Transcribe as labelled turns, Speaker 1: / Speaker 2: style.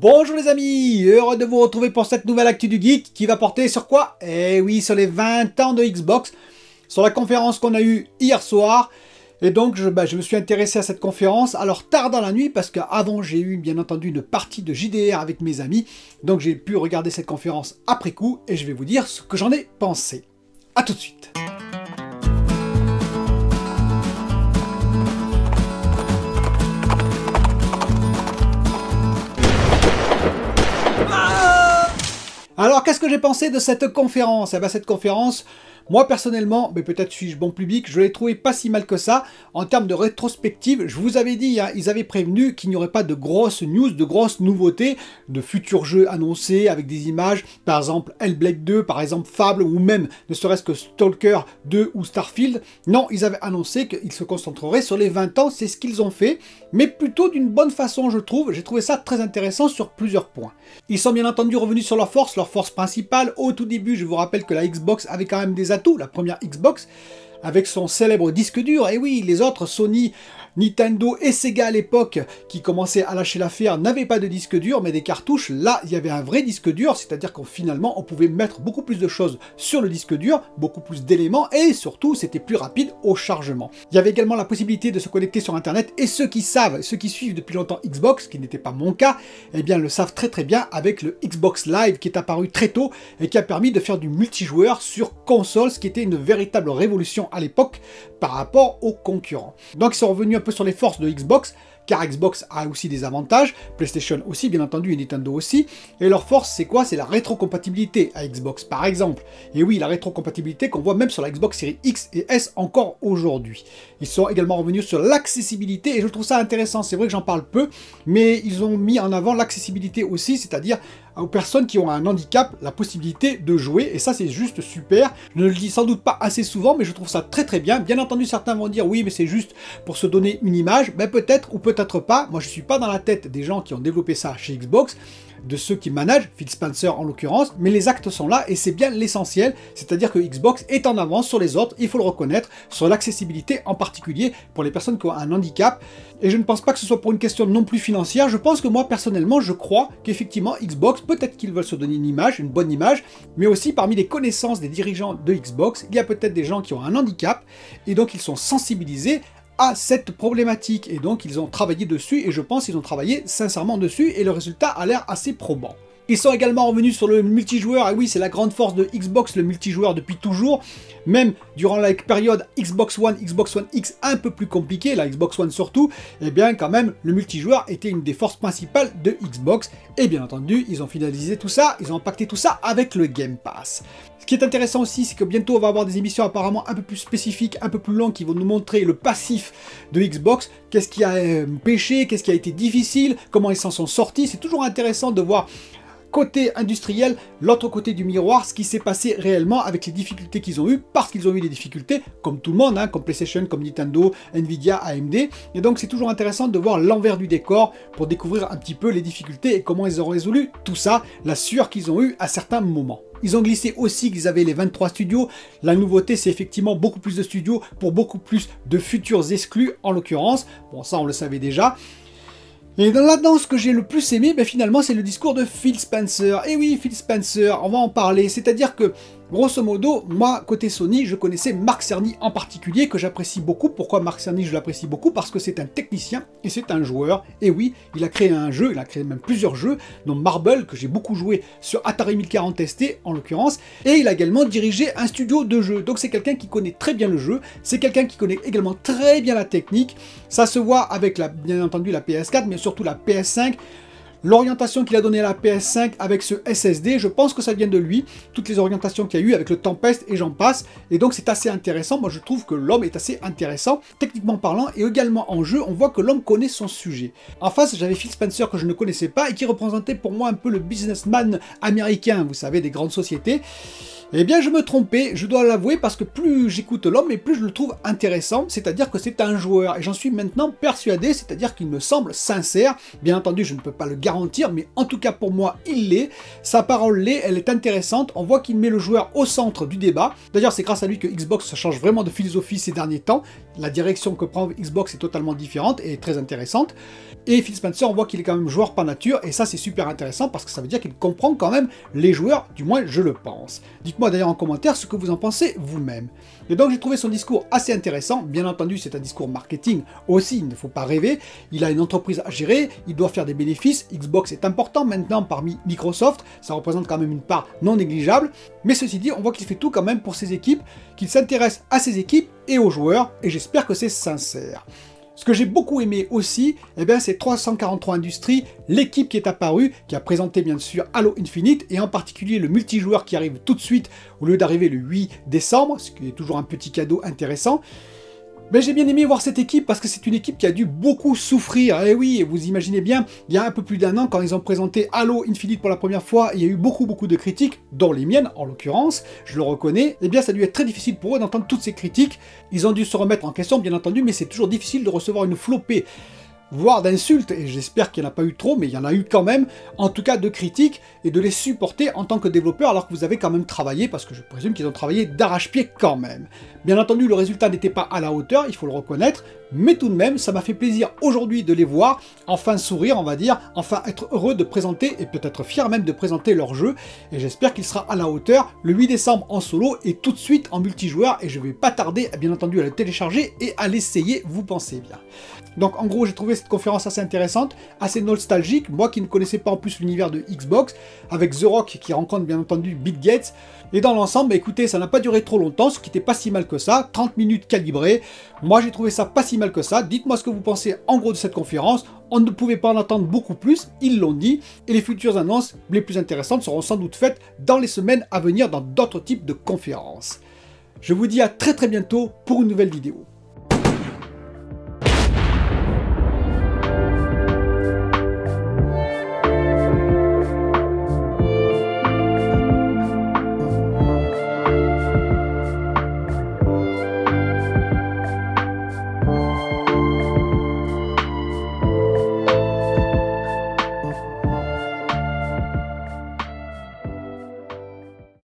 Speaker 1: Bonjour les amis, heureux de vous retrouver pour cette nouvelle actu du geek qui va porter sur quoi? Eh oui, sur les 20 ans de Xbox, sur la conférence qu'on a eue hier soir. Et donc je me suis intéressé à cette conférence, alors tard dans la nuit, parce qu'avant j'ai eu bien entendu une partie de JDR avec mes amis. Donc j'ai pu regarder cette conférence après coup et je vais vous dire ce que j'en ai pensé. A tout de suite. Alors, qu'est-ce que j'ai pensé de cette conférence? Eh bien, cette conférence, moi personnellement, mais peut-être suis-je bon public, je l'ai trouvé pas si mal que ça. En termes de rétrospective, je vous avais dit, hein, ils avaient prévenu qu'il n'y aurait pas de grosses news, de grosses nouveautés, de futurs jeux annoncés avec des images, par exemple Hellblade 2, par exemple Fable, ou même ne serait-ce que Stalker 2 ou Starfield. Non, ils avaient annoncé qu'ils se concentreraient sur les 20 ans, c'est ce qu'ils ont fait, mais plutôt d'une bonne façon, je trouve. J'ai trouvé ça très intéressant sur plusieurs points. Ils sont bien entendu revenus sur leur force principale. Au tout début, je vous rappelle que la Xbox avait quand même des atouts, la première Xbox, avec son célèbre disque dur. Et oui, les autres, Sony, Nintendo et Sega à l'époque, qui commençaient à lâcher l'affaire, n'avaient pas de disque dur, mais des cartouches. Là, il y avait un vrai disque dur, c'est-à-dire qu'on finalement, on pouvait mettre beaucoup plus de choses sur le disque dur, beaucoup plus d'éléments, et surtout, c'était plus rapide au chargement. Il y avait également la possibilité de se connecter sur Internet, et ceux qui savent, ceux qui suivent depuis longtemps Xbox, ce qui n'était pas mon cas, eh bien, le savent très très bien avec le Xbox Live, qui est apparu très tôt, et qui a permis de faire du multijoueur sur console, ce qui était une véritable révolution à l'époque, par rapport aux concurrents. Donc ils sont revenus un peu sur les forces de Xbox, car Xbox a aussi des avantages, PlayStation aussi bien entendu et Nintendo aussi, et leur force c'est quoi? C'est la rétrocompatibilité à Xbox par exemple. Et oui, la rétrocompatibilité qu'on voit même sur la Xbox Series X et S encore aujourd'hui. Ils sont également revenus sur l'accessibilité et je trouve ça intéressant, c'est vrai que j'en parle peu, mais ils ont mis en avant l'accessibilité aussi, c'est-à-dire aux personnes qui ont un handicap, la possibilité de jouer, et ça c'est juste super. Je ne le dis sans doute pas assez souvent, mais je trouve ça très très bien. Bien entendu, certains vont dire oui, mais c'est juste pour se donner une image, ben peut-être ou peut-être pas. Moi je suis pas dans la tête des gens qui ont développé ça chez Xbox, de ceux qui managent, Phil Spencer en l'occurrence, mais les actes sont là et c'est bien l'essentiel, c'est-à-dire que Xbox est en avance sur les autres, il faut le reconnaître, sur l'accessibilité en particulier pour les personnes qui ont un handicap. Et je ne pense pas que ce soit pour une question non plus financière, je pense que moi personnellement je crois qu'effectivement Xbox, peut-être qu'ils veulent se donner une image, une bonne image, mais aussi parmi les connaissances des dirigeants de Xbox, il y a peut-être des gens qui ont un handicap et donc ils sont sensibilisés à cette problématique et donc ils ont travaillé dessus et je pense qu'ils ont travaillé sincèrement dessus et le résultat a l'air assez probant. Ils sont également revenus sur le multijoueur, et oui c'est la grande force de Xbox, le multijoueur depuis toujours, même durant la période Xbox One X un peu plus compliquée, la Xbox One surtout, et bien quand même le multijoueur était une des forces principales de Xbox, et bien entendu ils ont finalisé tout ça, ils ont impacté tout ça avec le Game Pass. Ce qui est intéressant aussi, c'est que bientôt on va avoir des émissions apparemment un peu plus spécifiques, un peu plus longues, qui vont nous montrer le passif de Xbox, qu'est-ce qui a pêché, qu'est-ce qui a été difficile, comment ils s'en sont sortis. C'est toujours intéressant de voir côté industriel, l'autre côté du miroir, ce qui s'est passé réellement avec les difficultés qu'ils ont eues, parce qu'ils ont eu des difficultés, comme tout le monde, hein, comme PlayStation, comme Nintendo, Nvidia, AMD, et donc c'est toujours intéressant de voir l'envers du décor pour découvrir un petit peu les difficultés et comment ils ont résolu tout ça, la sueur qu'ils ont eue à certains moments. Ils ont glissé aussi qu'ils avaient les 23 studios. La nouveauté, c'est effectivement beaucoup plus de studios pour beaucoup plus de futurs exclus, en l'occurrence. Bon, ça, on le savait déjà. Et là-dedans, ce que j'ai le plus aimé, ben finalement, c'est le discours de Phil Spencer. Et oui, Phil Spencer, on va en parler. C'est-à-dire que, grosso modo, moi, côté Sony, je connaissais Marc Cerny en particulier, que j'apprécie beaucoup. Pourquoi Marc Cerny, je l'apprécie beaucoup? Parce que c'est un technicien et c'est un joueur. Et oui, il a créé un jeu, il a créé même plusieurs jeux, dont Marble, que j'ai beaucoup joué sur Atari 1040 ST, en l'occurrence. Et il a également dirigé un studio de jeux. Donc c'est quelqu'un qui connaît très bien le jeu. C'est quelqu'un qui connaît également très bien la technique. Ça se voit avec, bien entendu, la PS4, mais surtout la PS5. L'orientation qu'il a donnée à la PS5 avec ce SSD, je pense que ça vient de lui. Toutes les orientations qu'il y a eu avec le Tempest et j'en passe. Et donc c'est assez intéressant. Moi je trouve que l'homme est assez intéressant, techniquement parlant. Et également en jeu, on voit que l'homme connaît son sujet. En face, j'avais Phil Spencer que je ne connaissais pas et qui représentait pour moi un peu le businessman américain, vous savez, des grandes sociétés. Eh bien, je me trompais, je dois l'avouer, parce que plus j'écoute l'homme, et plus je le trouve intéressant, c'est-à-dire que c'est un joueur, et j'en suis maintenant persuadé, c'est-à-dire qu'il me semble sincère. Bien entendu, je ne peux pas le garantir, garantir, mais en tout cas pour moi, il l'est. Sa parole l'est, elle est intéressante. On voit qu'il met le joueur au centre du débat. D'ailleurs, c'est grâce à lui que Xbox change vraiment de philosophie ces derniers temps. La direction que prend Xbox est totalement différente et très intéressante. Et Phil Spencer, on voit qu'il est quand même joueur par nature, et ça c'est super intéressant parce que ça veut dire qu'il comprend quand même les joueurs, du moins je le pense. Dites-moi d'ailleurs en commentaire ce que vous en pensez vous-même. Et donc j'ai trouvé son discours assez intéressant, bien entendu c'est un discours marketing aussi, il ne faut pas rêver, il a une entreprise à gérer, il doit faire des bénéfices, Xbox est important maintenant parmi Microsoft, ça représente quand même une part non négligeable, mais ceci dit, on voit qu'il fait tout quand même pour ses équipes, qu'il s'intéresse à ses équipes et aux joueurs, et j'espère que c'est sincère. Ce que j'ai beaucoup aimé aussi, c'est 343 Industries, l'équipe qui est apparue, qui a présenté bien sûr Halo Infinite, et en particulier le multijoueur qui arrive tout de suite, au lieu d'arriver le 8 décembre, ce qui est toujours un petit cadeau intéressant. Mais j'ai bien aimé voir cette équipe parce que c'est une équipe qui a dû beaucoup souffrir. Et oui, vous imaginez bien, il y a un peu plus d'un an, quand ils ont présenté Halo Infinite pour la première fois, il y a eu beaucoup de critiques, dont les miennes en l'occurrence, je le reconnais. Eh bien, ça a dû être très difficile pour eux d'entendre toutes ces critiques. Ils ont dû se remettre en question, bien entendu, mais c'est toujours difficile de recevoir une flopée, voire d'insultes, et j'espère qu'il n'y en a pas eu trop, mais il y en a eu quand même, en tout cas de critiques, et de les supporter en tant que développeur, alors que vous avez quand même travaillé, parce que je présume qu'ils ont travaillé d'arrache-pied quand même. Bien entendu, le résultat n'était pas à la hauteur, il faut le reconnaître, mais tout de même, ça m'a fait plaisir aujourd'hui de les voir, enfin sourire, on va dire, enfin être heureux de présenter, et peut-être fier même de présenter leur jeu, et j'espère qu'il sera à la hauteur, le 8 décembre en solo, et tout de suite en multijoueur, et je vais pas tarder, bien entendu, à le télécharger et à l'essayer, vous pensez bien. Donc en gros, j'ai trouvé cette conférence assez intéressante, assez nostalgique, moi qui ne connaissais pas en plus l'univers de Xbox, avec The Rock qui rencontre bien entendu Bill Gates, et dans l'ensemble, écoutez, ça n'a pas duré trop longtemps, ce qui n'était pas si mal que ça, 30 minutes calibrées, moi j'ai trouvé ça pas si mal que ça, dites-moi ce que vous pensez en gros de cette conférence, on ne pouvait pas en attendre beaucoup plus, ils l'ont dit, et les futures annonces les plus intéressantes seront sans doute faites dans les semaines à venir dans d'autres types de conférences. Je vous dis à très bientôt pour une nouvelle vidéo.